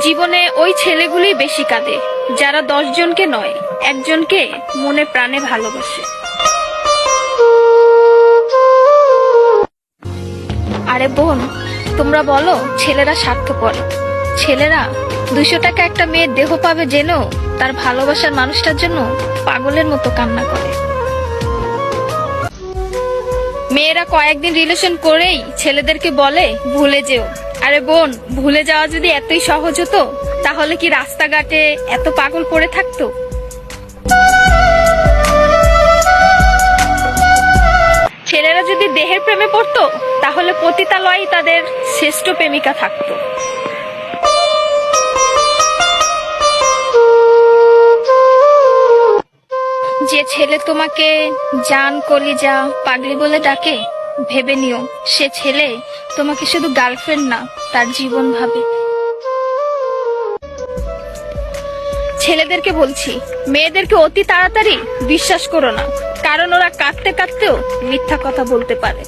জীবনে ওই ছেলেগুলোই বেশি কাঁদে যারা 10 জনকে নয়, একজনকে মনে প্রাণে ভালোবাসে। আরে বোন, তোমরা বলো ছেলেরা স্বার্থপর। ছেলেরা 200 টাকা একটা মেয়ের দেহ পাবে জেনেও তার ভালোবাসার মানুষটার জন্য পাগলের মতো কান্না করে। মেয়েরা কয়েকদিন রিলেশন করেই ছেলেদেরকে বলে ভুলে যেও। আরে বোন, ভুলে যাওয়া যদি এতই সহজ হতো তাহলে কি রাস্তাঘাটে এত পাগল পড়ে থাকতো? ছেলেরা যদি দেহের প্রেমে পড়তো তাহলে পতিতালয়ে তাদের শ্রেষ্ঠ প্রেমিকা থাকতো। যে ছেলে তোমাকে জান, কলিজা, পাগলি বলে ডাকে, ভেবে নিও সে ছেলে তোমাকে শুধু গার্লফ্রেন্ড না, তার জীবন ভাবে। ছেলেদেরকে বলছি, মেয়েদেরকে অতি তাড়াতাড়ি বিশ্বাস করো না, কারণ ওরা কাঁদতে কাঁদতেও মিথ্যা কথা বলতে পারে।